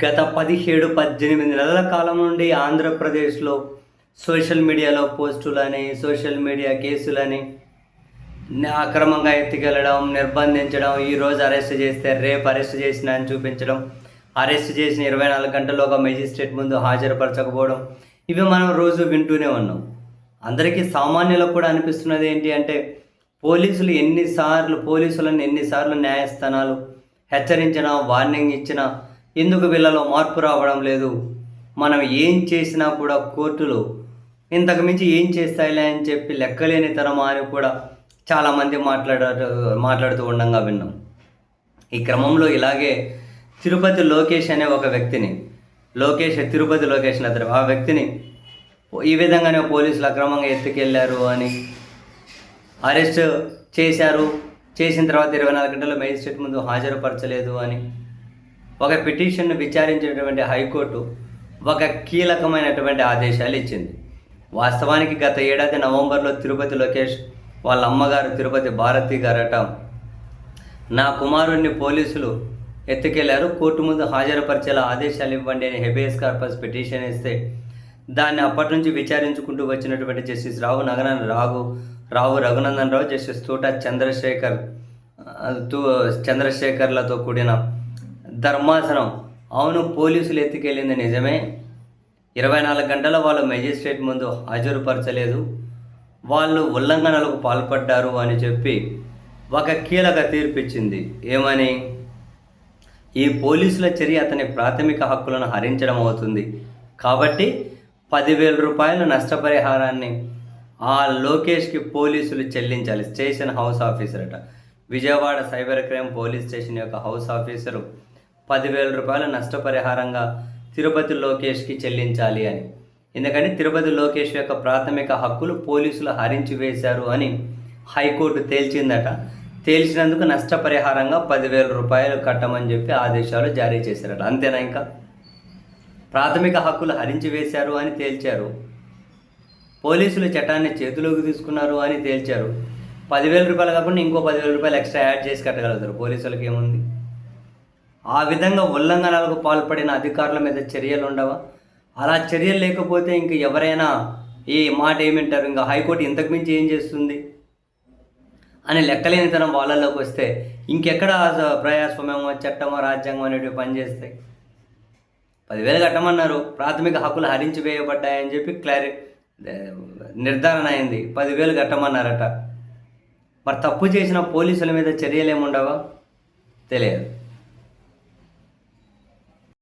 గత 17-18 నెలల కాలం నుండి ఆంధ్రప్రదేశ్‌లో సోషల్ మీడియాలో పోస్టులని, సోషల్ మీడియా కేసులని, అక్రమంగా ఎత్తుకెళ్లడం, నిర్బంధించడం, ఈరోజు అరెస్ట్ చేస్తే రేపు అరెస్ట్ చేసినా అని చూపించడం, అరెస్ట్ చేసిన 24 గంటల్లోగా మెజిస్ట్రేట్ ముందు హాజరుపరచకపోవడం, ఇవి మనం రోజు వింటూనే ఉన్నాం. అందరికీ సామాన్యులకు కూడా అనిపిస్తున్నది ఏంటి అంటే, పోలీసులను ఎన్నిసార్లు న్యాయస్థానాలు హెచ్చరించినా, వార్నింగ్ ఇచ్చినా ఎందుకు వీళ్ళలో మార్పు రావడం లేదు, మనం ఏం చేసినా కూడా కోర్టులు ఇంతకు మించి ఏం చేస్తాయిలే అని చెప్పి లెక్కలేనితనమా అని కూడా చాలామంది మాట్లాడుతూ ఉండంగా విన్నాం. ఈ క్రమంలో ఇలాగే తిరుపతి లోకేష్ అనే ఒక వ్యక్తిని, తిరుపతి లోకేష్ అతను, ఆ వ్యక్తిని ఈ విధంగానే పోలీసులు అక్రమంగా ఎత్తుకెళ్లారు అని అరెస్ట్ చేశారు. చేసిన తర్వాత 24 గంటల మేజిస్ట్రేట్ ముందు హాజరుపరచలేదు అని ఒక పిటిషన్ను విచారించినటువంటి హైకోర్టు ఒక కీలకమైనటువంటి ఆదేశాలు ఇచ్చింది. వాస్తవానికి గత ఏడాది నవంబర్లో తిరుపతి లోకేష్ వాళ్ళ అమ్మగారు తిరుపతి భారతి గారట, నా కుమారుణ్ణి పోలీసులు ఎత్తుకెళ్లారు, కోర్టు ముందు హాజరుపరిచేలా ఆదేశాలు ఇవ్వండి అని హెబియస్ కార్పస్ పిటిషన్ ఇస్తే దాన్ని అప్పటి నుంచి విచారించుకుంటూ వచ్చినటువంటి జస్టిస్ రావు రఘునందన్ రావు, జస్టిస్ తోట చంద్రశేఖర్లతో కూడిన ధర్మాసనం అవును పోలీసులు ఎత్తుకెళ్ళింది నిజమే, 24 గంటల వాళ్ళు మెజిస్ట్రేట్ ముందు హాజరుపరచలేదు, వాళ్ళు ఉల్లంఘనలకు పాల్పడ్డారు అని చెప్పి ఒక కీలక తీర్పు ఇచ్చింది. ఏమని? ఈ పోలీసుల చర్య అతని ప్రాథమిక హక్కులను హరించడం అవుతుంది కాబట్టి 10,000 రూపాయల నష్టపరిహారాన్ని ఆ లోకేష్కి పోలీసులు చెల్లించాలి. స్టేషన్ హౌస్ ఆఫీసర్ అట, Vijayawada cyber crime police station యొక్క హౌస్ ఆఫీసరు 10,000 రూపాయల నష్టపరిహారంగా తిరుపతి లోకేష్కి చెల్లించాలి అని. ఎందుకంటే తిరుపతి లోకేష్ యొక్క ప్రాథమిక హక్కులు పోలీసులు హరించి వేశారు అని హైకోర్టు తేల్చిందట. తేల్చినందుకు నష్టపరిహారంగా 10,000 రూపాయలు కట్టమని చెప్పి ఆదేశాలు జారీ చేశారట. అంతేనా? ఇంకా ప్రాథమిక హక్కులు హరించి వేశారు అని తేల్చారు, పోలీసులు చట్టాన్ని చేతిలోకి తీసుకున్నారు అని తేల్చారు. 10,000 రూపాయలు కాకుండా ఇంకో 10,000 రూపాయలు ఎక్స్ట్రా యాడ్ చేసి కట్టగలుగుతారు. పోలీసులకు ఏముంది? ఆ విధంగా ఉల్లంఘనలకు పాల్పడిన అధికారుల మీద చర్యలు ఉండవా? అలా చర్యలు లేకపోతే ఇంక ఎవరైనా ఈ మాట ఏమింటారు? ఇంకా హైకోర్టు ఇంతకు మించి ఏం చేస్తుంది అని లెక్కలేనితనం వాళ్ళలోకి వస్తే ఇంకెక్కడ ప్రజాస్వామ్యమో, చట్టమో, రాజ్యాంగం అనేటివి పనిచేస్తాయి? 10,000 కట్టమన్నారు, ప్రాథమిక హక్కులు హరించి వేయబడ్డాయని చెప్పి నిర్ధారణ అయింది, 10,000 కట్టమన్నారట. మరి తప్పు చేసిన పోలీసుల మీద చర్యలు ఏముండవా? తెలియదు.